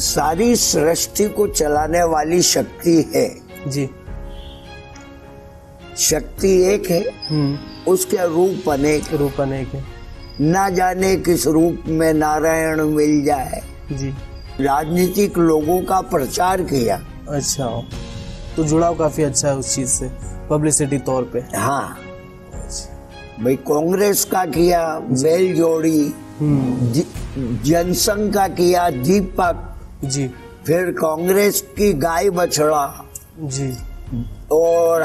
सारी सृष्टि को चलाने वाली शक्ति है जी। शक्ति एक है, उसके रूप अनेक है। ना जाने किस रूप में नारायण मिल जाए जी। राजनीतिक लोगों का प्रचार किया। अच्छा, तो जुड़ाव काफी अच्छा है उस चीज से, पब्लिसिटी तौर पे। हाँ भाई, कांग्रेस का किया बैल जोड़ी, जनसंघ का किया दीपक जी, फिर कांग्रेस की गाय बछड़ा जी, और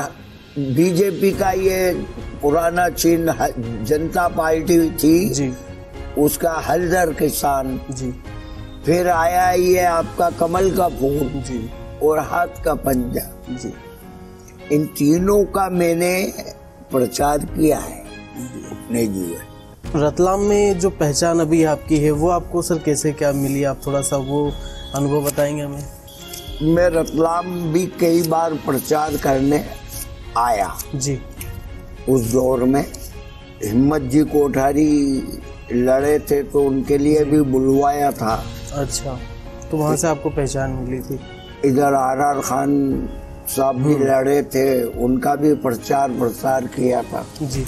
बीजेपी का ये पुराना चिन्ह जनता पार्टी थी जी, उसका हलदर किसान जी, फिर आया ये आपका कमल का फूल जी, और हाथ का पंजा जी। इन तीनों का मैंने प्रचार किया है अपने जीवन। रतलाम में जो पहचान अभी आपकी है वो आपको सर कैसे क्या मिली, आप थोड़ा सा वो अनुभव बताएंगे हमें? मैं रतलाम भी कई बार प्रचार करने आया जी। उस दौर में हिम्मत जी कोठारी लड़े थे तो उनके लिए भी बुलवाया था। अच्छा, तो वहाँ से आपको पहचान मिली थी। इधर आर खान साहब भी लड़े थे, उनका भी प्रचार प्रसार किया था जी।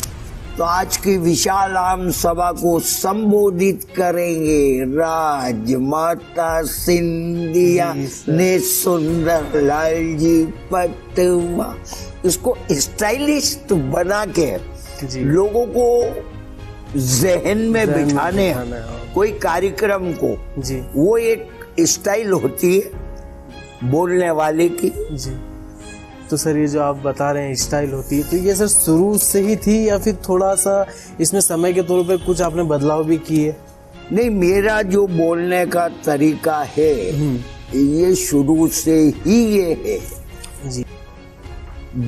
तो आज की विशाल आम सभा को संबोधित करेंगे राजमाता सिंधिया ने सुंदर लाल जी पटवा। इसको स्टाइलिस्ट बना के लोगों को जहन में बिठाने कोई कार्यक्रम को जी, वो एक स्टाइल होती है बोलने वाले की जी। तो सर ये जो आप बता रहे हैं स्टाइल होती है, तो ये सर शुरू से ही थी या फिर थोड़ा सा इसमें समय के तौर पे कुछ आपने बदलाव भी किए? नहीं, मेरा जो बोलने का तरीका है ये शुरू से ही ये है जी।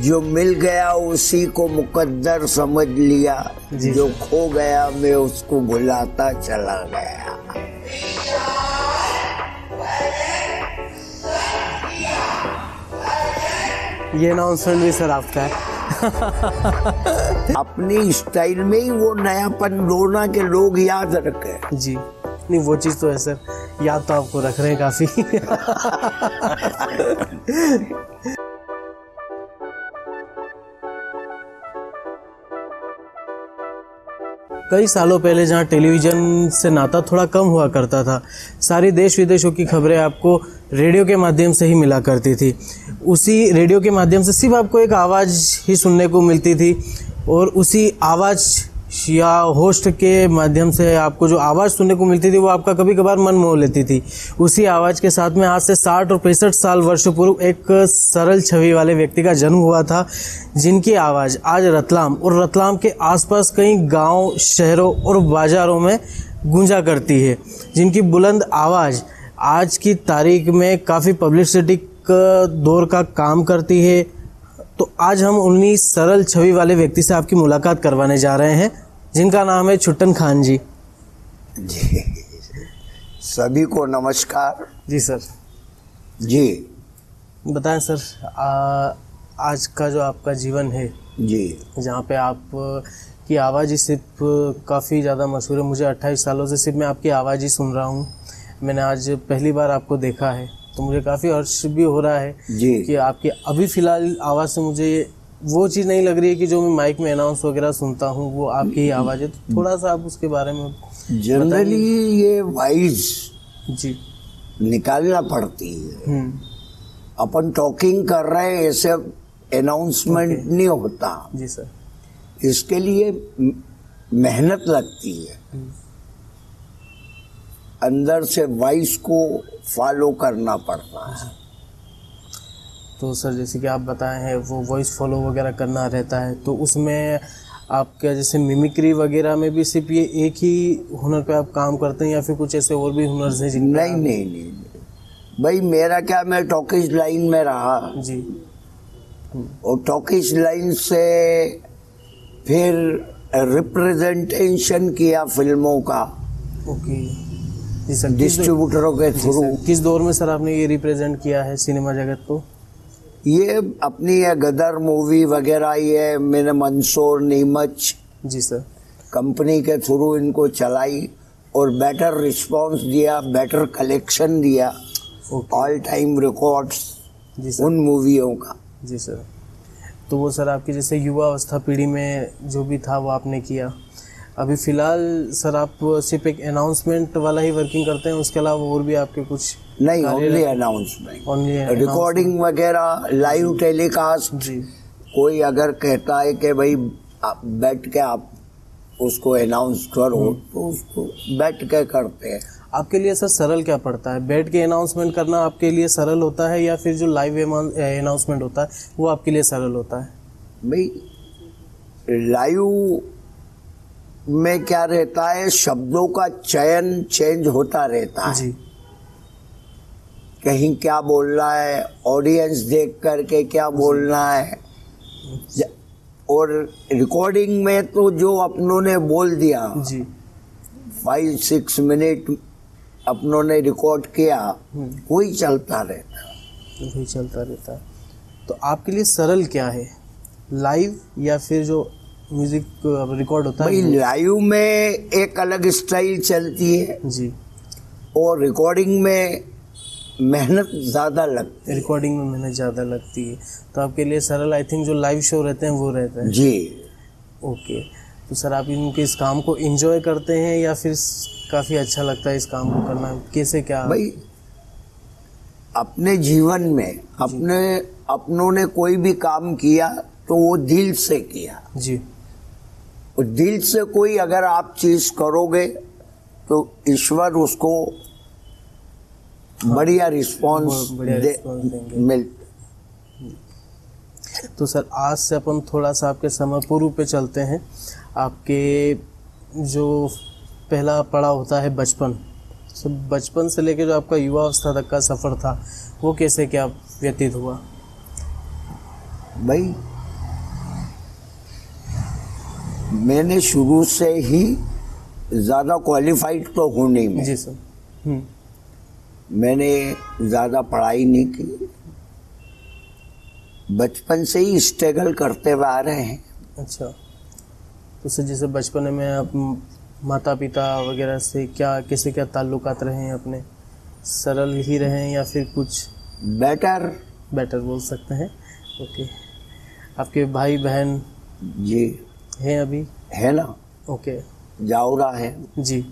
जो मिल गया उसी को मुकद्दर समझ लिया, जो खो गया मैं उसको भुलाता चला गया। ये अनाउंसमेंट भी सर आपका है। अपनी स्टाइल में ही वो नयापन ढूंढना के लोग याद रखे। जी, नहीं वो चीज तो है सर, याद तो आपको रख रहे हैं काफी। कई सालों पहले जहाँ टेलीविज़न से नाता थोड़ा कम हुआ करता था, सारी देश विदेशों की खबरें आपको रेडियो के माध्यम से ही मिला करती थी। उसी रेडियो के माध्यम से सिर्फ आपको एक आवाज़ ही सुनने को मिलती थी और उसी आवाज़ या होस्ट के माध्यम से आपको जो आवाज़ सुनने को मिलती थी वो आपका कभी कभार मन मोह लेती थी। उसी आवाज़ के साथ में आज से 60 और 65 साल वर्ष पूर्व एक सरल छवि वाले व्यक्ति का जन्म हुआ था, जिनकी आवाज़ आज रतलाम और रतलाम के आसपास कई गांव, शहरों और बाज़ारों में गूंजा करती है, जिनकी बुलंद आवाज़ आज की तारीख में काफ़ी पब्लिसिटी दौर का काम करती है। तो आज हम उन्हीं सरल छवि वाले व्यक्ति से आपकी मुलाकात करवाने जा रहे हैं, जिनका नाम है छुट्टन खान जी। जी, सभी को नमस्कार। जी सर। जी बताएं सर, आज का जो आपका जीवन है जी, जहाँ पे आप की आवाज़ ही सिर्फ काफ़ी ज़्यादा मशहूर है। मुझे 28 सालों से सिर्फ मैं आपकी आवाज़ ही सुन रहा हूँ। मैंने आज पहली बार आपको देखा है तो मुझे काफ़ी हर्ष भी हो रहा है जी कि आपकी अभी फ़िलहाल आवाज़ से मुझे वो चीज़ नहीं लग रही है कि जो मैं माइक में अनाउंस वगैरह सुनता हूँ वो आपकी ही आवाज़ है। तो थोड़ा सा आप उसके बारे में जनरली ये वॉइस जी निकालना पड़ती है। अपन टॉकिंग कर रहे हैं, ऐसे अनाउंसमेंट नहीं होता। जी सर। इसके लिए मेहनत लगती है, अंदर से वॉइस को फॉलो करना पड़ता है। तो सर जैसे कि आप बताए हैं वो वॉइस फॉलो वगैरह करना रहता है, तो उसमें आपका जैसे मिमिक्री वगैरह में भी सिर्फ ये एक ही हुनर पे आप काम करते हैं या फिर कुछ ऐसे और भी हुनर हैं? नहीं भाई, मेरा क्या, मैं टॉकीज लाइन में रहा जी, और टॉकीज लाइन से फिर रिप्रेजेंटेशन किया फिल्मों का। ओके जी सर। डिस्ट्रीब्यूटरों के थ्रू। किस दौर में सर आपने ये रिप्रेजेंट किया है सिनेमा जगत को? ये अपनी ये गदर मूवी वगैरह, ये मैंने मंसूर नीमच जी सर कंपनी के थ्रू इनको चलाई और बेटर रिस्पांस दिया, बेटर कलेक्शन दिया। ऑल टाइम रिकॉर्ड्स जी सर। उन मूवियों का। जी सर। तो वो सर आपकी जैसे युवा अवस्था पीढ़ी में जो भी था वो आपने किया। अभी फ़िलहाल सर आप सिर्फ एक अनाउंसमेंट वाला ही वर्किंग करते हैं, उसके अलावा और भी आपके कुछ? नहीं, ओनली अनाउंसमेंट, रिकॉर्डिंग वगैरह, लाइव टेलीकास्ट। जी। कोई अगर कहता है कि भाई आप बैठ के आप उसको अनाउंस करो तो उसको बैठ के करते हैं। आपके लिए सर सरल क्या पड़ता है, बैठ के अनाउंसमेंट करना आपके लिए सरल होता है या फिर जो लाइव अनाउंसमेंट होता है वो आपके लिए सरल होता है? भाई लाइव में क्या रहता है, शब्दों का चयन चेंज होता रहता है जी। कहीं क्या बोलना है, ऑडियंस देख करके क्या बोलना है। और रिकॉर्डिंग में तो जो अपनों ने बोल दिया जी 5-6 मिनट अपनों ने रिकॉर्ड किया, वही चलता रहता है। वही चलता रहता है। तो आपके लिए सरल क्या है, लाइव या फिर जो म्यूजिक रिकॉर्ड होता है? भाई लाइव में एक अलग स्टाइल चलती है जी, और रिकॉर्डिंग में मेहनत ज़्यादा लगती है। रिकॉर्डिंग में मेहनत ज़्यादा लगती है। तो आपके लिए सरल आई थिंक जो लाइव शो रहते हैं वो रहते हैं। जी। ओके। तो सर आप इनके इस काम को एंजॉय करते हैं या फिर काफ़ी अच्छा अपना इस काम को करना, कैसे क्या? भाई अपने जीवन में अपनों ने कोई भी काम किया तो वो दिल से किया जी। और दिल से कोई अगर आप चीज करोगे तो ईश्वर उसको बढ़िया रिस्पॉन्स मिल। तो सर आज से अपन थोड़ा सा आपके समय पूर्व पे चलते हैं। आपके जो पहला पड़ाव होता है बचपन, तो बचपन से लेकर जो आपका युवा अवस्था तक का सफ़र था वो कैसे क्या व्यतीत हुआ? भाई मैंने शुरू से ही ज़्यादा क्वालिफाइड तो हूँ नहीं मैं। जी सर। मैंने ज़्यादा पढ़ाई नहीं की, बचपन से ही स्ट्रगल करते हुए आ रहे हैं। अच्छा। तो सर जैसे बचपन में आप माता पिता वगैरह से कैसे क्या ताल्लुकात रहे हैं अपने, सरल ही रहे हैं या फिर कुछ बेटर बोल सकते हैं? ओके। आपके भाई बहन जी हैं अभी? है ना। ओके। जावरा है जी।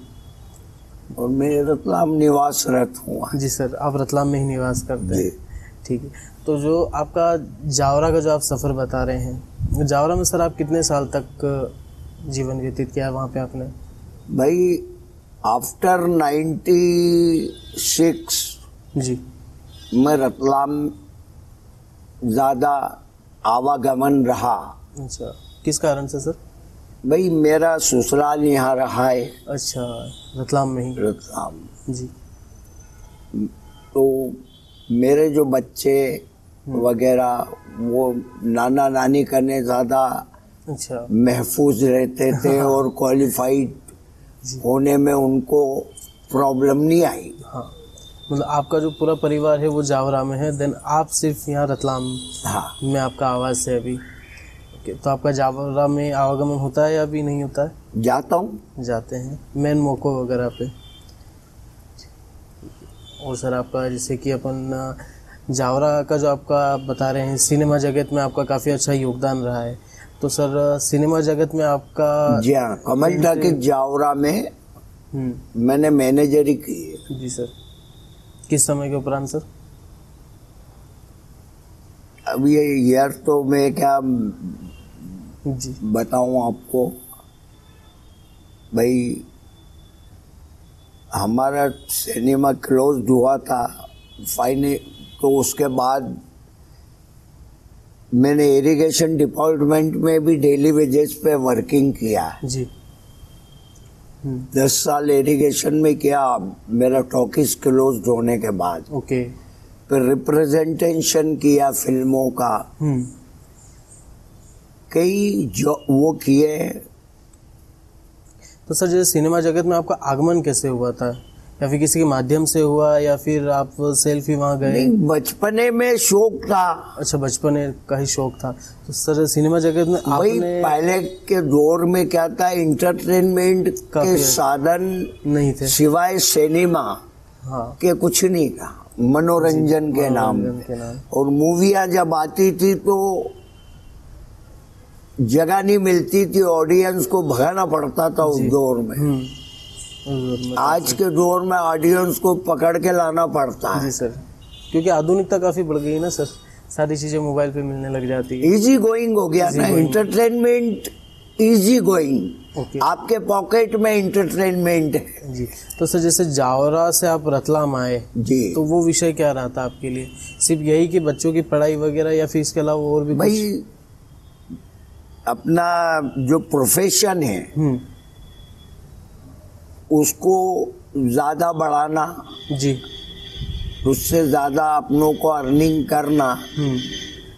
और मैं रतलाम निवासरत हूँ। जी सर, आप रतलाम में ही निवास करते हैं। जी। ठीक है। तो जो आपका जावरा का जो आप सफ़र बता रहे हैं, जावरा में सर आप कितने साल तक जीवन व्यतीत किया वहाँ पे आपने? भाई आफ्टर 96 जी। मैं रतलाम ज़्यादा आवागमन रहा। अच्छा, किस कारण से सर? भाई मेरा ससुराल यहाँ रहा है। अच्छा, रतलाम में ही? रतलाम। जी। तो मेरे जो बच्चे वगैरह वो नाना नानी करने ज़्यादा अच्छा महफूज रहते थे और क्वालिफाइड होने में उनको प्रॉब्लम नहीं आई। हाँ, मतलब आपका जो पूरा परिवार है वो जावरा में है, देन आप सिर्फ यहाँ रतलाम में आपका आवास है अभी। तो आपका जावरा में आवागमन होता है या अभी नहीं होता है? जाता हूँ। जाते हैं मेन मौक़ों वगैरह पे। और सर आपका जैसे कि अपन जावरा का जो आपका बता रहे हैं, सिनेमा जगत में आपका काफ़ी अच्छा योगदान रहा है। तो सर सिनेमा जगत में आपका? जी हाँ, कमल टाकीज जावरा में मैंने मैनेजरी की है। जी सर। किस समय के उपरांत सर? अब ये ईयर तो मैं क्या जी बताऊं आपको। भाई हमारा सिनेमा क्लोज हुआ था फाइनल, तो उसके बाद मैंने इरिगेशन डिपार्टमेंट में भी डेली वेजेस पे वर्किंग किया जी। 10 साल इरिगेशन में किया मेरा टॉकीज क्लोज होने के बाद। ओके। फिर रिप्रेजेंटेशन किया फिल्मों का, कई जो वो किए। तो सर जैसे सिनेमा जगत में आपका आगमन कैसे हुआ था, या फिर किसी के माध्यम से हुआ या फिर आप सेल्फ ही वहाँ गए? नहीं, बचपने में शौक था। अच्छा, बचपने का ही शौक था। तो सर सिनेमा जगत में आपने? पहले के दौर में क्या था, इंटरटेनमेंट के साधन नहीं थे सिवाय सिनेमा हाँ के कुछ नहीं था। मनोरंजन के नाम और मूवियाँ जब आती थी तो जगह नहीं मिलती थी, ऑडियंस को भगाना पड़ता था उस दौर में। आज के दौर में ऑडियंस को पकड़ के लाना पड़ता है। जी सर, क्योंकि आधुनिकता काफी बढ़ गई ना सर, सारी चीजें मोबाइल पे मिलने लग जाती है। इजी गोइंग हो गया ना, एंटरटेनमेंट इजी गोइंग, आपके पॉकेट में एंटरटेनमेंट है। जी, तो सर जैसे जावरा से आप रतलाम आए जी, तो वो विषय क्या रहा था आपके लिए? सिर्फ यही कि बच्चों की पढ़ाई वगैरह या फिर इसके अलावा और भी भाई कुछ? अपना जो प्रोफेशन है उसको ज्यादा बढ़ाना, जी, उससे ज्यादा अपनों को अर्निंग करना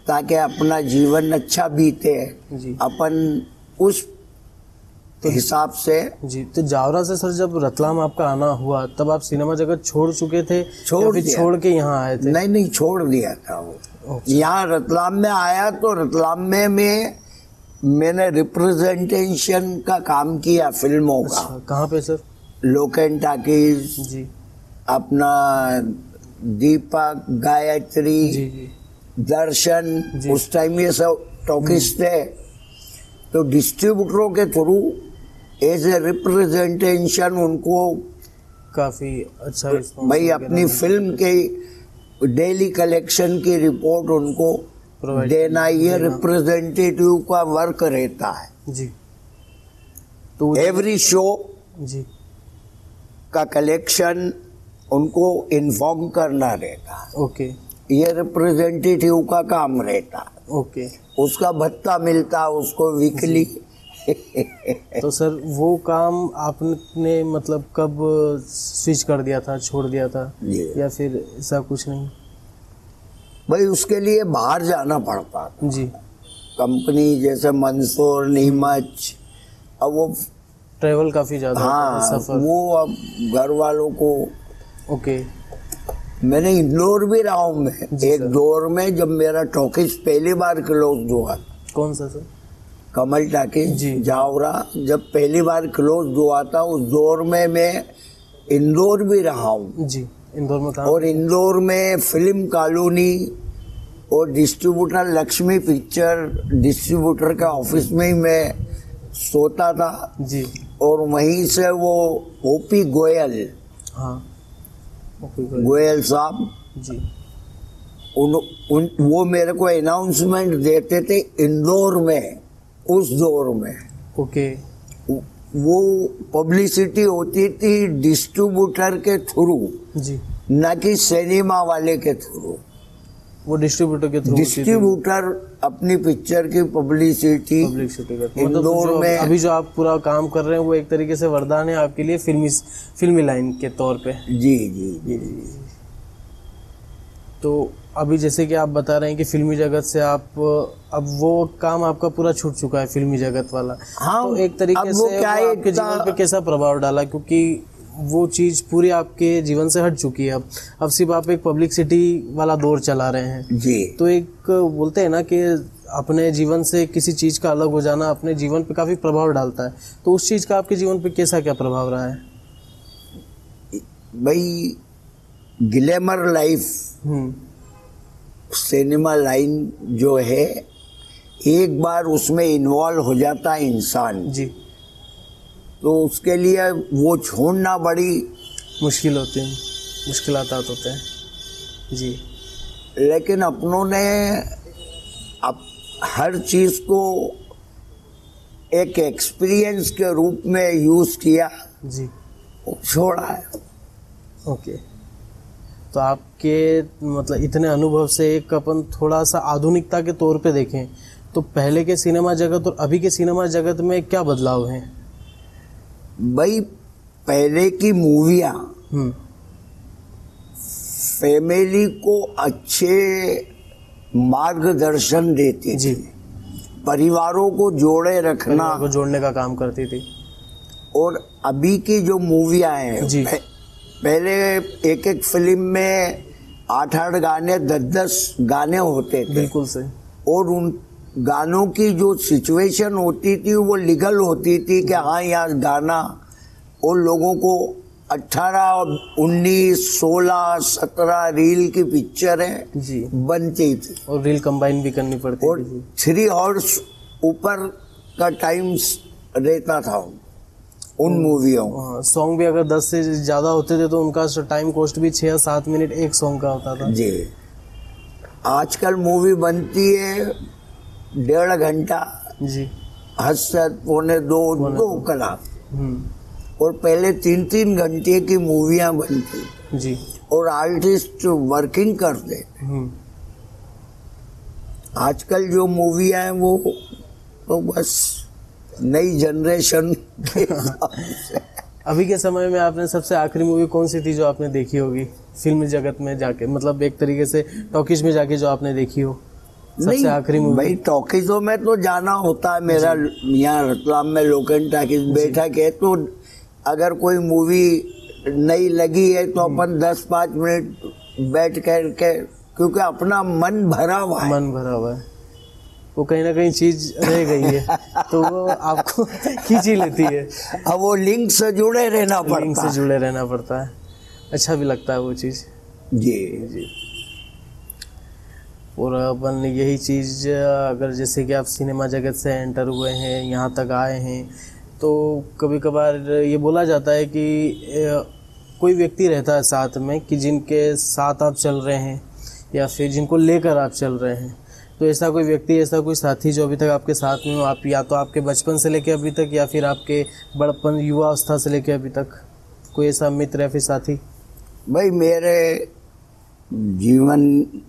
ताकि अपना जीवन अच्छा बीते, जी, अपन उस हिसाब से। जी, तो जावरा से सर जब रतलाम आपका आना हुआ तब आप सिनेमा जगत छोड़ चुके थे या फिर छोड़ के यहाँ आए थे? नहीं, छोड़ दिया था वो। यहाँ रतलाम में आया तो रतलाम में मैंने रिप्रेजेंटेशन का काम किया फिल्मों का। कहाँ पे सर? लोक एंड टाकीज, जी, अपना दीपक, गायत्री, जी, जी, दर्शन, उस टाइम ये सब टॉकीज थे। तो डिस्ट्रीब्यूटरों के थ्रू एज ए रिप्रेजेंटेशन उनको काफी अच्छा भाई अपनी फिल्म के डेली कलेक्शन की रिपोर्ट उनको देना, ये रिप्रेजेंटेटिव का वर्क रहता है। जी, तो एवरी शो जी का कलेक्शन उनको इन्फॉर्म करना रहता है। ओके, ये रिप्रेजेंटेटिव का काम रहता है। ओके, उसका भत्ता मिलता है उसको वीकली। तो सर वो काम आपने मतलब कब स्विच कर दिया था, छोड़ दिया था या फिर ऐसा कुछ नहीं? भाई उसके लिए बाहर जाना पड़ता था जी, कंपनी जैसे मंदसौर, नीमच, अब वो ट्रेवल काफी ज्यादा, हाँ सफर। वो अब घर वालों को। ओके, मैंने इंदौर भी रहा हूँ मैं एक दौर में, जब मेरा टॉकीज पहली बार क्लोज हुआ। कौन सा सर? कमल टाकीज जावरा, जब पहली बार क्लोज हुआ था उस दौर में मैं इंदौर भी रहा हूँ। जी, इंदौर में कहाँ? और इंदौर में फिल्म कॉलोनी और डिस्ट्रीब्यूटर लक्ष्मी पिक्चर डिस्ट्रीब्यूटर का ऑफिस में ही मैं सोता था। जी, और वहीं से वो ओपी गोयल, हाँ, गोयल साहब जी, वो मेरे को अनाउंसमेंट देते थे इंदौर में उस दौर में। ओके, वो पब्लिसिटी होती थी डिस्ट्रीब्यूटर के थ्रू, जी, न कि सिनेमा वाले के थ्रू। वो डिस्ट्रीब्यूटर के थ्रू? डिस्ट्रीब्यूटर अपनी पिक्चर की पब्लिसिटी इंदौर में। अभी जो आप पूरा काम कर रहे हैं वो एक तरीके से वरदान है आपके लिए फिल्मी लाइन के तौर पे। जी जी जी, जी। तो अभी जैसे कि आप बता रहे हैं कि फिल्मी जगत से आप अब वो काम आपका पूरा छूट चुका है, फिल्मी जगत वाला। हाँ, तो एक तरीके से वो आपके जीवन पे कैसा प्रभाव डाला? क्योंकि वो चीज पूरी आपके जीवन से हट चुकी है। अब सिर्फ आप एक पब्लिसिटी वाला दौर चला रहे हैं जी। तो एक बोलते हैं ना कि अपने जीवन से किसी चीज का अलग हो जाना अपने जीवन पे काफी प्रभाव डालता है। तो उस चीज का आपके जीवन पे कैसा क्या प्रभाव रहा है? भाई ग्लैमर लाइफ, सिनेमा लाइन जो है, एक बार उसमें इन्वॉल्व हो जाता है इंसान जी, तो उसके लिए वो छोड़ना बड़ी मुश्किल होती है, मुश्किलात होते हैं जी। लेकिन अपनों ने अब हर चीज को एक एक्सपीरियंस के रूप में यूज किया जी, छोड़ा है। ओके, तो आपके मतलब इतने अनुभव से एक अपन थोड़ा सा आधुनिकता के तौर पे देखें तो पहले के सिनेमा जगत और अभी के सिनेमा जगत में क्या बदलाव हैं? भाई पहले की मूवियाँ फैमिली को अच्छे मार्गदर्शन देती थी, परिवारों को जोड़े रखना, को जोड़ने का काम करती थी। और अभी की जो मूवियाँ हैं जी, पहले एक एक फिल्म में 8-8 गाने 10-10 गाने होते थे। बिल्कुल से। और उन गानों की जो सिचुएशन होती थी वो लीगल होती थी कि हाँ यहाँ गाना और लोगों को 18, 19, 16, 17 रील की पिक्चर है जी, बनती थी और रील कंबाइन भी करनी पड़ती और थी। 3 आवर्स ऊपर का टाइम रहता था उन मूवियों का। सॉन्ग भी अगर 10 से ज़्यादा होते थे तो उनका टाइम कॉस्ट भी 6 या 7 मिनट एक सॉन्ग का होता था। जी, आजकल मूवी बनती है 1.5 घंटा, जी, हद से पौने 2 कलाक, हम्म, और पहले 3-3 घंटे की मूवियां बनती जी, और आर्टिस्ट वर्किंग करते। आजकल जो मूवियां हैं वो तो बस नई जनरेशन के हिसाब से। अभी के समय में आपने सबसे आखिरी मूवी कौन सी थी जो आपने देखी होगी फिल्म जगत में जाके, मतलब एक तरीके से टॉकीज में जाके जो आपने देखी हो सबसे आखिरी मूवी? भाई टॉकीजों में तो जाना होता है, मेरा यहाँ रतलाम में लोकेन टॉकीज बैठक है, तो अगर कोई मूवी नई लगी है तो अपन 10-5 मिनट बैठ करके, क्योंकि अपना मन भरा हुआ है, मन भरा हुआ है, वो कहीं ना कहीं चीज रह गई है तो वो आपको खींची लेती है। अब वो लिंक से जुड़े रहना पड़ता है, लिंक से जुड़े रहना पड़ता है, अच्छा भी लगता है वो चीज़। जी जी, और अपन यही चीज़ अगर जैसे कि आप सिनेमा जगत से एंटर हुए हैं, यहाँ तक आए हैं, तो कभी कभार ये बोला जाता है कि कोई व्यक्ति रहता है साथ में कि जिनके साथ आप चल रहे हैं या फिर जिनको लेकर आप चल रहे हैं, तो ऐसा कोई व्यक्ति, ऐसा कोई साथी जो अभी तक आपके साथ में हो, आप या तो आपके बचपन से लेकर अभी तक या फिर आपके बड़पन युवावस्था से लेकर अभी तक, कोई ऐसा मित्र या फिर साथी? भाई मेरे जीवन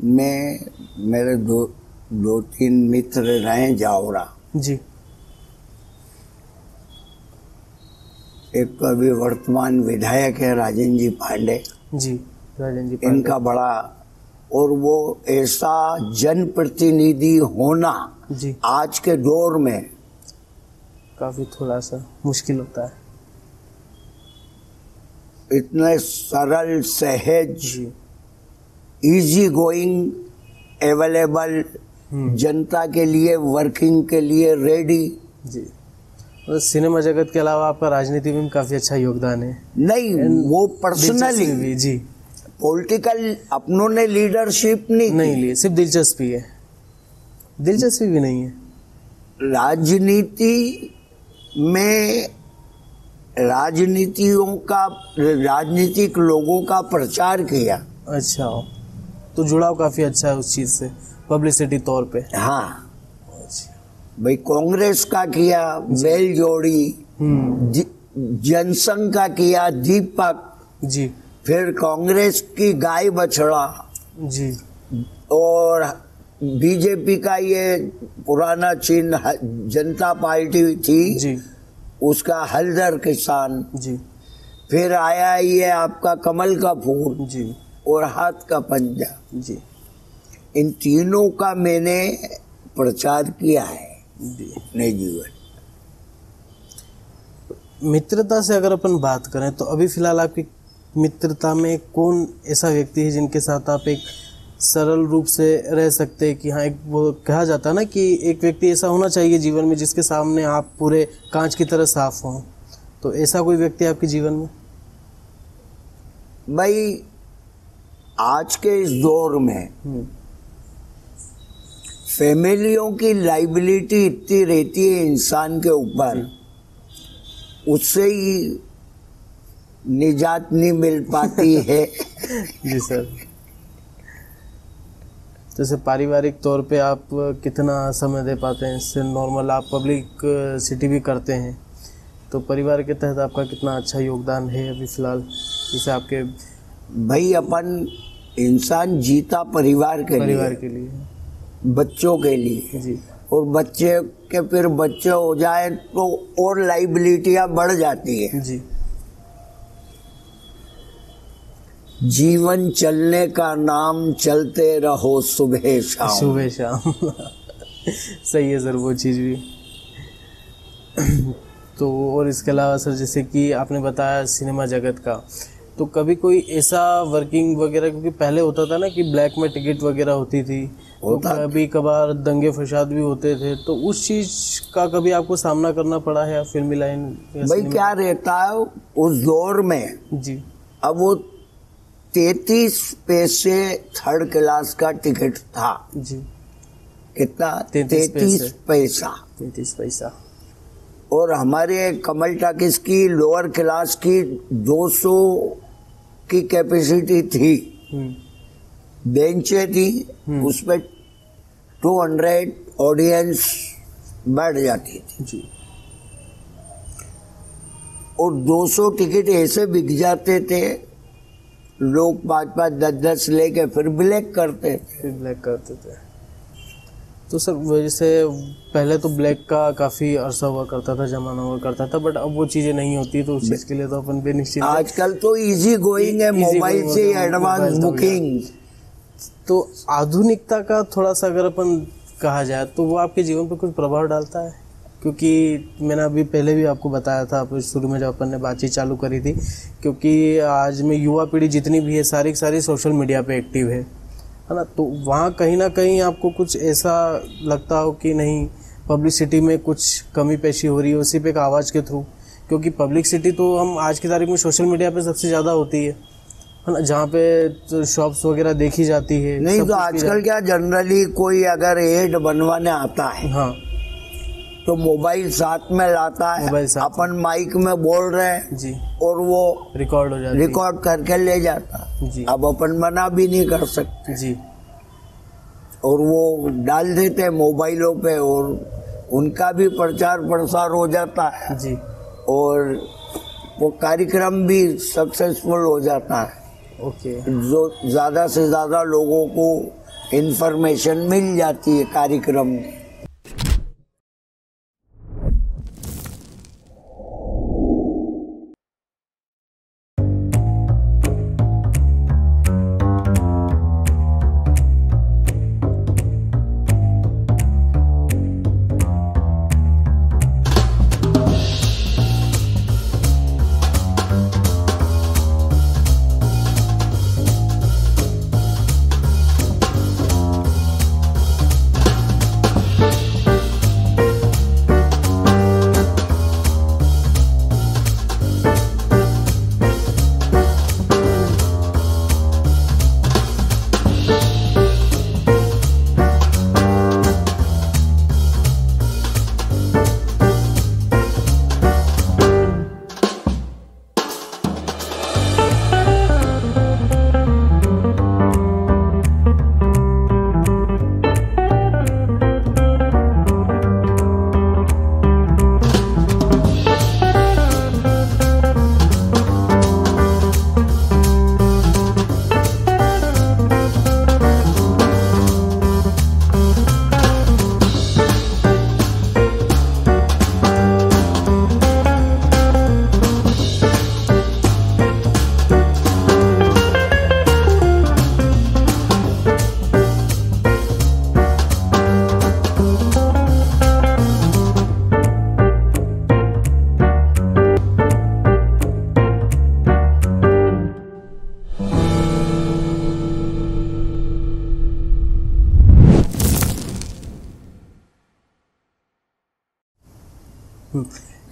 में मेरे 2-3 मित्र रहे जावरा। जी, एक तो अभी वर्तमान विधायक है राजेंद्र जी पांडे, जी, राजेंद्र जी पांडे। इनका बड़ा, और वो ऐसा जनप्रतिनिधि होना जी, आज के दौर में काफ़ी थोड़ा सा मुश्किल होता है। इतने सरल, सहज, जी, इजी गोइंग, अवेलेबल, जनता के लिए, वर्किंग के लिए रेडी। जी, और सिनेमा जगत के अलावा आपका राजनीति में काफ़ी अच्छा योगदान है। नहीं, वो पर्सनली, दिलचस्पी भी, जी, पॉलिटिकल अपनों ने लीडरशिप नहीं ली, सिर्फ दिलचस्पी है, दिलचस्पी भी नहीं है। राजनीति में राजनीतिक लोगों का प्रचार किया। अच्छा, तो जुड़ाव काफ़ी अच्छा है उस चीज़ से, पब्लिसिटी तौर पे। हाँ भाई, कांग्रेस का किया बैल जोड़ी, जनसंघ का किया दीपक, जी, फिर कांग्रेस की गाय बछड़ा, जी, और बीजेपी का ये पुराना चिन्ह जनता पार्टी थी, जी, उसका हलदर किसान, जी, फिर आया ये आपका कमल का फूल, जी, और हाथ का पंजा। जी, इन तीनों का मैंने प्रचार किया है जी। अपने जीवन। मित्रता से अगर अपन बात करें तो अभी फिलहाल आपकी मित्रता में कौन ऐसा व्यक्ति है जिनके साथ आप एक सरल रूप से रह सकते हैं कि हाँ, एक वो कहा जाता है ना कि एक व्यक्ति ऐसा होना चाहिए जीवन में जिसके सामने आप पूरे कांच की तरह साफ हों, तो ऐसा कोई व्यक्ति आपके जीवन में? भाई आज के इस दौर में फैमिलियों की लाइबिलिटी इतनी रहती है इंसान के ऊपर, उससे ही निजात नहीं मिल पाती है। जी सर, जैसे पारिवारिक तौर पे आप कितना समय दे पाते हैं इससे? नॉर्मल आप पब्लिक सिटी भी करते हैं, तो परिवार के तहत आपका कितना अच्छा योगदान है अभी फिलहाल? जैसे आपके भाई अपन इंसान जीता परिवार के लिए, बच्चों के लिए, जी, और बच्चे के फिर बच्चे हो जाए तो और लाइबिलिटियां बढ़ जाती है। जी, जीवन चलने का नाम, चलते रहो सुबह शाम। सुबह शाम सही है सर वो चीज़ भी। तो और इसके अलावा सर, जैसे कि आपने बताया सिनेमा जगत का, तो कभी कोई ऐसा वर्किंग वगैरह, क्योंकि पहले होता था ना कि ब्लैक में टिकट वगैरह होती थी, होता कभी कभार दंगे फसाद भी होते थे, तो उस चीज का कभी आपको सामना करना पड़ा है फिल्मी लाइन या भाई सिनेमा? क्या रहता है उस दौर में, जी अब वो 33 पैसे थर्ड क्लास का टिकट था। जी। कितना? 33 33 पैसा। 33 पैसा। और हमारे कमल टाकिस की लोअर क्लास की 200 की कैपेसिटी थी, बेंचें थी, उसमें 200 ऑडियंस बैठ जाती थी जी। और 200 टिकट ऐसे बिक जाते थे, लोग 5-5, 10-10 लेके फिर ब्लैक करते थे। फिर ब्लैक करते थे। तो सर वैसे पहले तो ब्लैक का काफ़ी अरसा हुआ करता था, जमाना हुआ करता था, बट अब वो चीज़ें नहीं होती, तो उस चीज़ के लिए तो अपन बेनिश्चित हैं। आजकल तो इजी गोइंग है, मोबाइल से एडवांस बुकिंग। तो आधुनिकता का थोड़ा सा अगर अपन कहा जाए तो वो आपके जीवन पर कुछ प्रभाव डालता है? क्योंकि मैंने अभी पहले भी आपको बताया था, आप शुरू में जब अपन ने बातचीत चालू करी थी, क्योंकि आज में युवा पीढ़ी जितनी भी है सारी सारी सोशल मीडिया पे एक्टिव है ना, तो वहाँ कहीं ना कहीं आपको कुछ ऐसा लगता हो कि नहीं, पब्लिसिटी में कुछ कमी पेशी हो रही है उसी पे एक आवाज़ के थ्रू? क्योंकि पब्लिसिटी तो हम आज की तारीख में सोशल मीडिया पे सबसे ज़्यादा होती है ना, जहाँ पे तो शॉप्स वगैरह देखी जाती है। नहीं तो आजकल क्या जनरली कोई अगर एड बनवाने आता है, हाँ, तो मोबाइल साथ में लाता है, मोबाइल साथ अपन माइक में बोल रहे हैं जी, और वो रिकॉर्ड हो जाती है। रिकॉर्ड करके ले जाता है। जी अब अपन मना भी नहीं कर सकते जी। और वो डाल देते हैं मोबाइलों पे और उनका भी प्रचार प्रसार हो जाता है जी। और वो कार्यक्रम भी सक्सेसफुल हो जाता है। ओके। जो ज़्यादा से ज़्यादा लोगों को इन्फॉर्मेशन मिल जाती है कार्यक्रम में।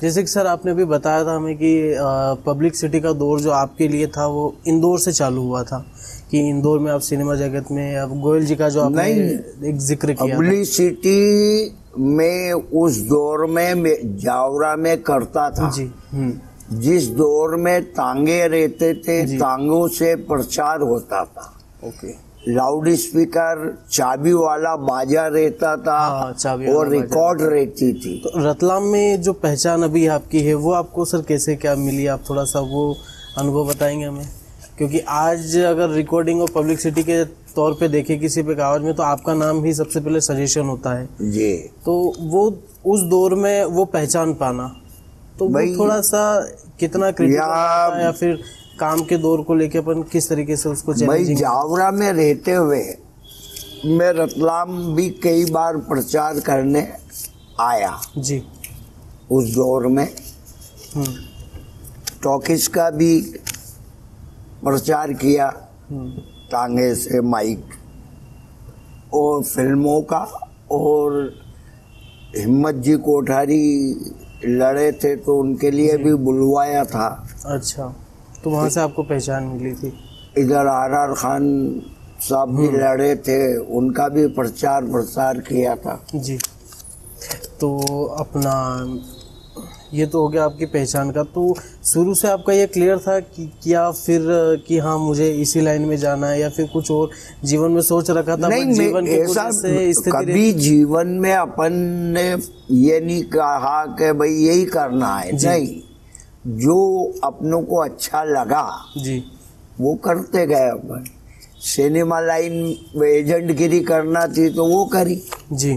जैसे कि सर आपने भी बताया था हमें कि पब्लिक सिटी का दौर जो आपके लिए था वो इंदौर से चालू हुआ था, कि इंदौर में आप सिनेमा जगत में अब गोयल जी का जो आपने एक जिक्र किया, पब्लिक सिटी में उस दौर में जावरा में करता था जी। जिस दौर में तांगे रहते थे, तांगों से प्रचार होता था। ओके। लाउड स्पीकर, चाबी वाला बाजा रहता था और रिकॉर्ड रहती थी। तो रतलाम में जो पहचान अभी आपकी है वो आपको सर कैसे क्या मिली? आप थोड़ा सा वो अनुभव बताएंगे हमें, क्योंकि आज अगर रिकॉर्डिंग और पब्लिसिटी के तौर पे देखें किसी पे आवाज में तो आपका नाम ही सबसे पहले सजेशन होता है जी। तो वो उस दौर में वो पहचान पाना, तो वो थोड़ा सा कितना क्रिटिकल या फिर काम के दौर को लेके अपन किस तरीके से उसको भाई जावरा में रहते हुए मैं रतलाम भी कई बार प्रचार करने आया जी। उस दौर में टॉकीज का भी प्रचार किया, टांगे से माइक और फिल्मों का, और हिम्मत जी कोठारी लड़े थे तो उनके लिए भी बुलवाया था। अच्छा, तो वहाँ से आपको पहचान मिली थी। इधर आर खान साहब भी लड़े थे, उनका भी प्रचार प्रसार किया था। जी, तो अपना ये तो हो गया आपकी पहचान का। तो शुरू से आपका ये क्लियर था कि या फिर कि हाँ मुझे इसी लाइन में जाना है, या फिर कुछ और जीवन में सोच रखा था? नहीं, जीवन के ऐसा स्थिति कभी जीवन में अपन ने ये नहीं कहा कि भाई यही करना है। नहीं, जो अपनों को अच्छा लगा जी वो करते गए। अपन सिनेमा लाइन में एजेंटगिरी करना थी तो वो करी। जी,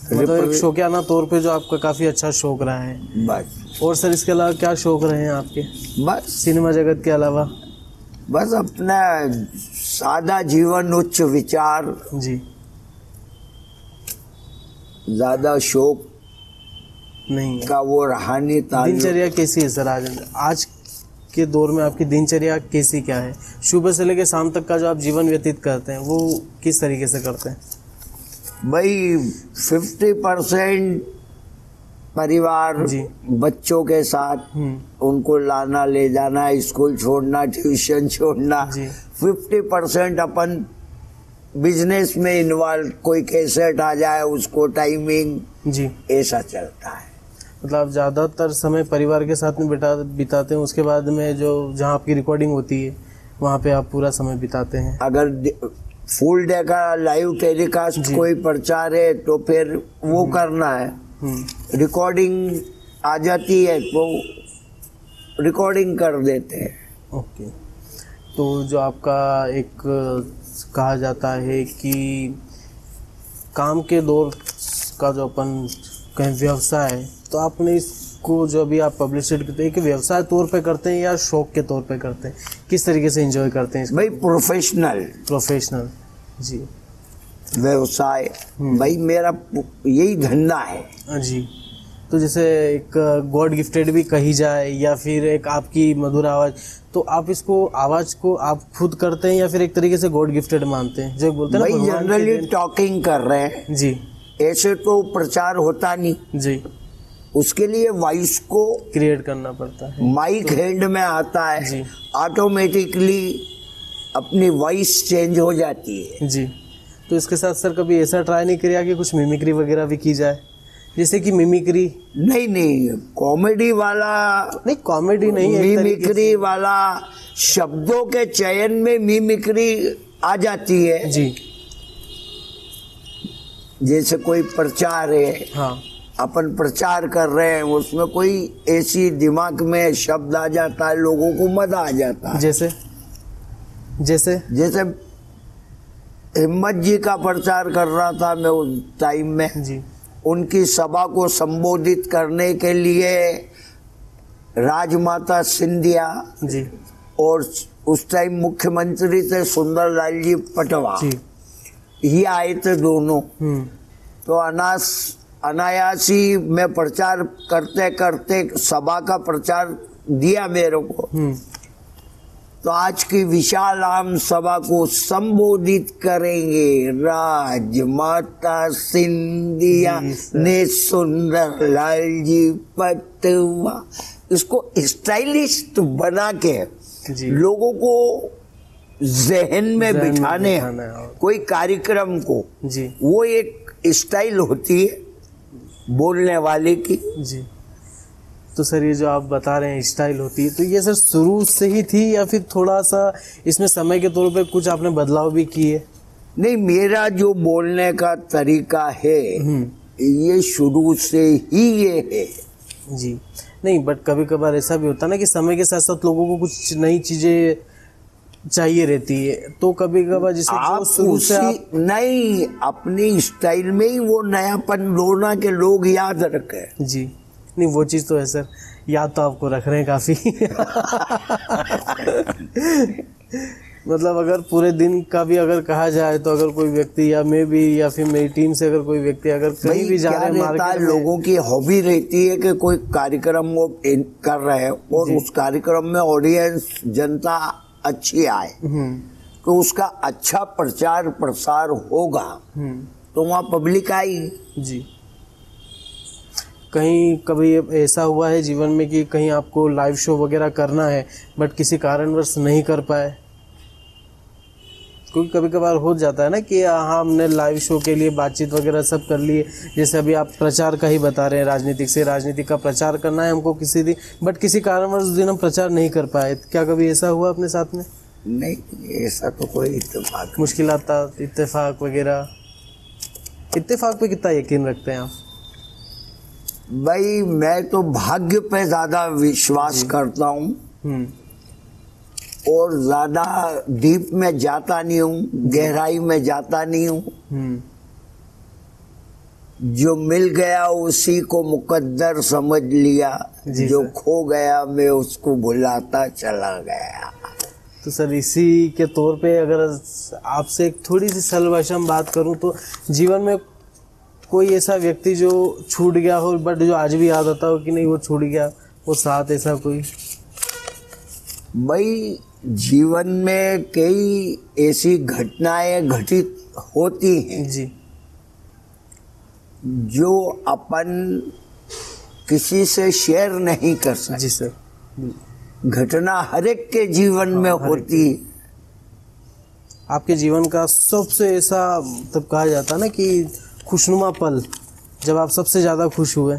मतलब एक शौकियाना तौर पे जो आपका काफी अच्छा शौक रहा है। बस। और सर इसके अलावा क्या शौक रहे हैं आपके? बस सिनेमा जगत के अलावा? बस अपना सादा जीवन, उच्च विचार। जी, ज्यादा शौक नहीं का वो रहा नहीं। दिनचर्या कैसी है सर आज के दौर में? आपकी दिनचर्या कैसी क्या है? सुबह से लेकर शाम तक का जो आप जीवन व्यतीत करते हैं वो किस तरीके से करते हैं? भाई 50% परिवार, बच्चों के साथ उनको लाना ले जाना, स्कूल छोड़ना, ट्यूशन छोड़ना। 50% अपन बिजनेस में इन्वॉल्व, कोई कैसेट आ जाए उसको टाइमिंग, जी ऐसा चलता है। मतलब आप ज़्यादातर समय परिवार के साथ में बिताते हैं, उसके बाद में जो जहाँ आपकी रिकॉर्डिंग होती है वहाँ पे आप पूरा समय बिताते हैं? अगर फुल डे का लाइव टेलीकास्ट कोई प्रचार है तो फिर वो करना है। रिकॉर्डिंग आ जाती है तो रिकॉर्डिंग कर देते हैं। ओके, तो जो आपका एक कहा जाता है कि काम के दौर का जो अपन कहीं व्यवसाय है, तो आपने इसको जो अभी आप पब्लिसिटी करते हैं कि व्यवसाय तौर पे करते हैं या शौक के तौर पे करते हैं? किस तरीके से एंजॉय करते हैं इसको? भाई प्रोफेशनल जी, व्यवसाय भाई मेरा यही धंधा है। जी, तो जैसे एक गॉड गिफ्टेड भी कही जाए या फिर एक आपकी मधुर आवाज़, तो आप इसको आवाज़ को आप खुद करते हैं या फिर एक तरीके से गॉड गिफ्टेड मानते हैं? जो बोलते हैं ना भाई जनरली टॉकिंग कर रहे हैं जी, ऐसे तो प्रचार होता नहीं जी, उसके लिए वॉइस को क्रिएट करना पड़ता है। माइक हैंड में आता है, ऑटोमेटिकली अपनी वॉइस चेंज हो जाती है। जी, तो इसके साथ सर कभी ऐसा ट्राई नहीं किया कि कुछ मिमिक्री वगैरह भी की जाए? जैसे कि मिमिक्री नहीं, कॉमेडी वाला नहीं, कॉमेडी नहीं, मिमिक्री वाला शब्दों के चयन में मिमिक्री आ जाती है। जी, जैसे कोई प्रचार है, हाँ, अपन प्रचार कर रहे हैं, उसमें कोई ऐसी दिमाग में शब्द आ जाता है, लोगों को मजा आ जाता है। जैसे हिम्मत जी का प्रचार कर रहा था मैं उस टाइम में जी। उनकी सभा को संबोधित करने के लिए राजमाता सिंधिया जी और उस टाइम मुख्यमंत्री थे सुंदरलाल जी पटवा जी, ये आए थे दोनों। तो अनायासी में प्रचार करते करते सभा का प्रचार दिया मेरे को। तो आज की विशाल आम सभा को संबोधित करेंगे राजमाता सिंधिया ने सुंदरलाल जी पटवा। इसको स्टाइलिस्ट बना के लोगों को जहन में बिठाने कोई कार्यक्रम को जी, वो एक स्टाइल होती है बोलने वाले की जी। तो सर ये जो आप बता रहे हैं स्टाइल होती है, तो ये सर शुरू से ही थी या फिर थोड़ा सा इसमें समय के तौर पे कुछ आपने बदलाव भी किए? नहीं, मेरा जो बोलने का तरीका है ये शुरू से ही ये है जी। नहीं, बट कभी कभार ऐसा भी होता है ना कि समय के साथ साथ लोगों को कुछ नई चीजें चाहिए रहती है, तो कभी कभार जिसे आप शुरू से नहीं अपनी स्टाइल में ही वो नयापन लोना के लोग याद रखें जी। नहीं, वो चीज़ तो है सर, याद तो आपको रख रहे हैं काफ़ी। मतलब अगर पूरे दिन का भी अगर कहा जाए तो अगर कोई व्यक्ति या मैं भी या फिर मेरी टीम से अगर कोई व्यक्ति अगर कहीं भी जा रहे हैं मार्केट में, लोगों की हॉबी रहती है कि कोई कार्यक्रम वो कर रहे हैं और उस कार्यक्रम में ऑडियंस जनता अच्छी आए, तो उसका अच्छा प्रचार प्रसार होगा तो वहाँ पब्लिक आई। जी। कहीं कभी ऐसा हुआ है जीवन में कि कहीं आपको लाइव शो वगैरह करना है बट किसी कारणवश नहीं कर पाए? क्योंकि कभी कभार हो जाता है ना कि हाँ हमने लाइव शो के लिए बातचीत वगैरह सब कर लिए, जैसे अभी आप प्रचार का ही बता रहे हैं, राजनीतिक का प्रचार करना है हमको किसी दिन, बट किसी कारणवश उस दिन हम प्रचार नहीं कर पाए। क्या कभी ऐसा हुआ अपने साथ में? नहीं, ऐसा तो कोई इत्तेफाक मुश्किलात इत्तेफाक वगैरह? इत्तेफाक पे कितना यकीन रखते हैं आप? भाई मैं तो भाग्य पे ज्यादा विश्वास करता हूँ और ज्यादा डीप में जाता नहीं हूँ, गहराई में जाता नहीं हूँ। जो मिल गया उसी को मुकद्दर समझ लिया, जो खो गया मैं उसको भुलाता चला गया। तो सर इसी के तौर पे अगर आपसे एक थोड़ी सी सरल भाषा में बात करूं तो जीवन में कोई ऐसा व्यक्ति जो छूट गया हो बट जो आज भी याद आता हो कि नहीं वो छूट गया, वो साथ ऐसा कोई? भाई जीवन में कई ऐसी घटनाएं घटित होती हैं जी, जो अपन किसी से शेयर नहीं कर सकते। जी सर। घटना हर एक के जीवन में होती। आपके जीवन का सबसे ऐसा तब कहा जाता है ना कि खुशनुमा पल जब आप सबसे ज्यादा खुश हुए?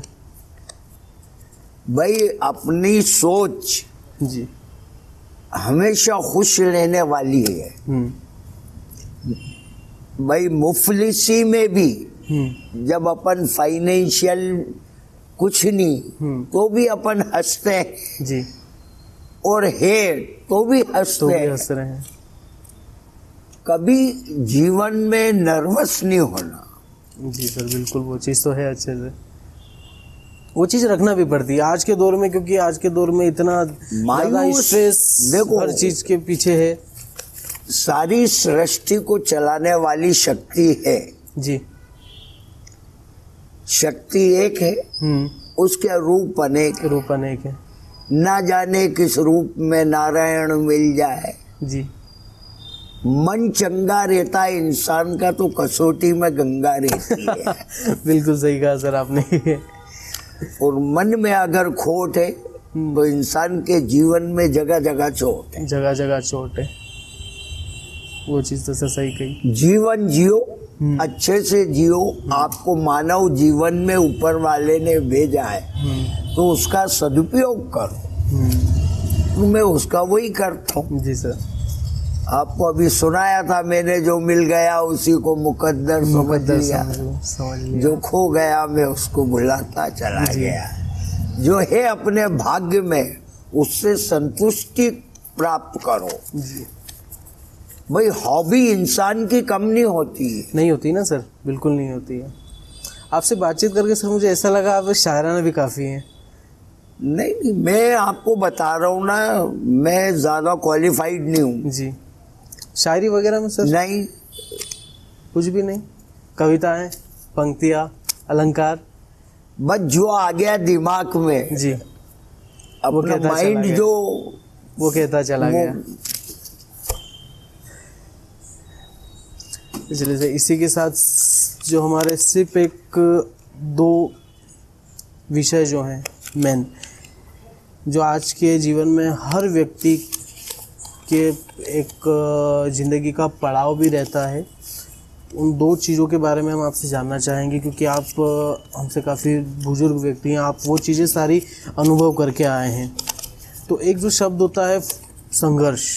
भाई अपनी सोच जी हमेशा खुश रहने वाली है। भाई मुफलिसी में भी जब अपन फाइनेंशियल कुछ नहीं तो भी अपन हंसते हैं जी, और है तो भी हंसते हैं। कभी जीवन में नर्वस नहीं होना। जी सर बिल्कुल, वो चीज़ तो है अच्छे से, वो चीज़ रखना भी पड़ती है आज के दौर में, क्योंकि आज के दौर में इतना ज़्यादा स्ट्रेस देखो हर चीज़ के पीछे है। सारी सृष्टि को चलाने वाली शक्ति है जी, शक्ति एक है, उसके रूप अनेक है। ना जाने किस रूप में नारायण मिल जाए। जी, मन चंगा रहता है इंसान का तो कसौटी में गंगा रहती है। बिल्कुल सही कहा सर आपने। और मन में अगर खोट है तो इंसान के जीवन में जगह जगह चोट है। जगह जगह चोट है, वो चीज तो सर सही कही। जीवन जियो, अच्छे से जियो। आपको मानव जीवन में ऊपर वाले ने भेजा है तो उसका सदुपयोग करो। तो मैं उसका वही करता हूँ। जी सर, आपको अभी सुनाया था मैंने, जो मिल गया उसी को मुकद्दर समझ लिया, जो खो गया मैं उसको भुलाता चला गया। जो है अपने भाग्य में उससे संतुष्टि प्राप्त करो। भाई हॉबी इंसान की कम नहीं होती ना सर, बिल्कुल नहीं होती है। आपसे बातचीत करके सर मुझे ऐसा लगा आप शायराना भी काफ़ी हैं। नहीं, मैं आपको बता रहा हूँ ना, मैं ज़्यादा क्वालिफाइड नहीं हूँ जी। शायरी वगैरह में सर? नहीं, कुछ भी नहीं। कविताएं, पंक्तियाँ, अलंकार, बस जो आ गया दिमाग में जी, अपना माइंड जो वो कहता चला गया। इसलिए इसी के साथ जो हमारे सिर्फ एक दो विषय जो हैं मेन, जो आज के जीवन में हर व्यक्ति के एक ज़िंदगी का पड़ाव भी रहता है, उन दो चीज़ों के बारे में हम आपसे जानना चाहेंगे, क्योंकि आप हमसे काफ़ी बुजुर्ग व्यक्ति हैं, आप वो चीज़ें सारी अनुभव करके आए हैं। तो एक जो शब्द होता है संघर्ष,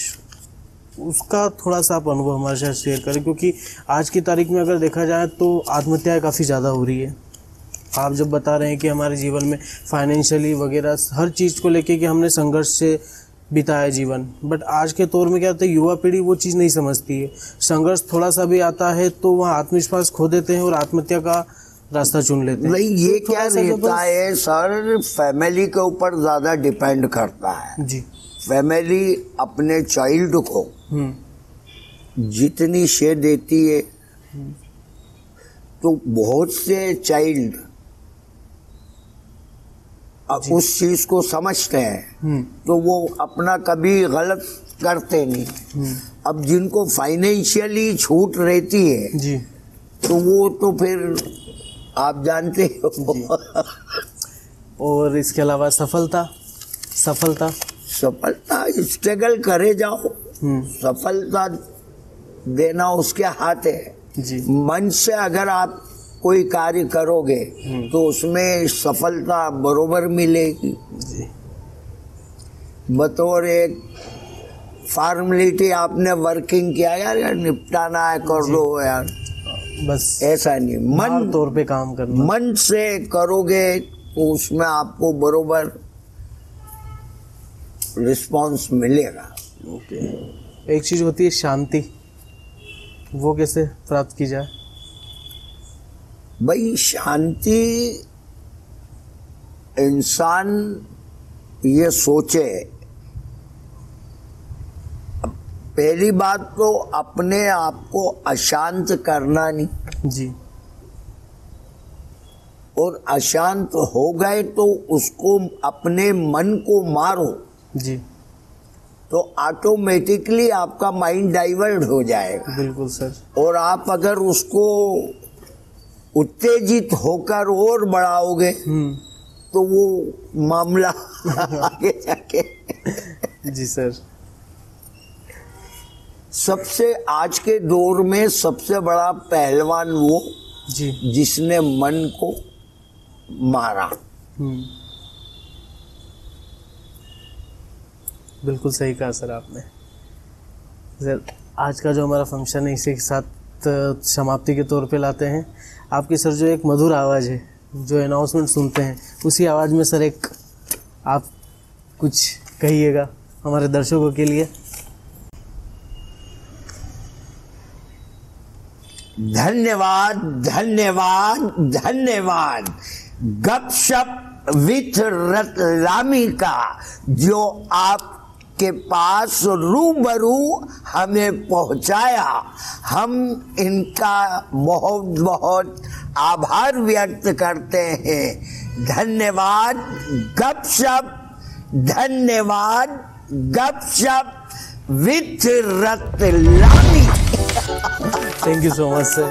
उसका थोड़ा सा आप अनुभव हमारे साथ शेयर करें, क्योंकि आज की तारीख में अगर देखा जाए तो आत्महत्याएं काफ़ी ज़्यादा हो रही है। आप जब बता रहे हैं कि हमारे जीवन में फाइनेंशियली वगैरह हर चीज़ को लेके कि हमने संघर्ष से बिताया जीवन, बट आज के दौर में क्या होता है, युवा पीढ़ी वो चीज़ नहीं समझती है। संघर्ष थोड़ा सा भी आता है तो वह आत्मविश्वास खो देते हैं और आत्महत्या का रास्ता चुन लेते हैं। नहीं, ये तो क्या रहता है सर, फैमिली के ऊपर ज़्यादा डिपेंड करता है जी। फैमिली अपने चाइल्ड को जितनी शेयर देती है तो बहुत से चाइल्ड उस चीज को समझते हैं, तो वो अपना कभी गलत करते नहीं। अब जिनको फाइनेंशियली छूट रहती है जी, तो वो तो फिर आप जानते हो। और इसके अलावा सफलता स्ट्रगल करे जाओ, सफलता देना उसके हाथ है जी, मन से अगर आप कोई कार्य करोगे तो उसमें सफलता बरोबर मिलेगी जी। बतौर एक फॉर्मेलिटी आपने वर्किंग किया यार निपटाना है कर दो यार, बस ऐसा नहीं, मन तौर पे काम करना, मन से करोगे तो उसमें आपको बरोबर रिस्पांस मिलेगा। ओके। एक चीज होती है शांति, वो कैसे प्राप्त की जाए? भाई शांति इंसान ये सोचे, पहली बात तो अपने आप को अशांत करना नहीं जी, और अशांत हो गए तो उसको अपने मन को मारो जी, तो ऑटोमेटिकली आपका माइंड डाइवर्ट हो जाएगा। बिल्कुल सर। और आप अगर उसको उत्तेजित होकर और बढ़ाओगे तो वो मामला आगे जाके जी सर। सबसे आज के दौर में सबसे बड़ा पहलवान वो जी, जिसने मन को मारा। बिल्कुल सही कहा सर आपने। सर आज का जो हमारा फंक्शन है इसी के साथ समाप्ति के तौर पे लाते हैं। आपकी सर जो एक मधुर आवाज़ है, जो अनाउंसमेंट सुनते हैं, उसी आवाज़ में सर एक आप कुछ कहिएगा हमारे दर्शकों के लिए। धन्यवाद धन्यवाद धन्यवाद। गपशप विथ रतलामी का जो आपके पास रूबरू हमें पहुंचाया, हम इनका बहुत बहुत आभार व्यक्त करते हैं। धन्यवाद गपशप, धन्यवाद गपशप with Ratlami. Thank you so much sir.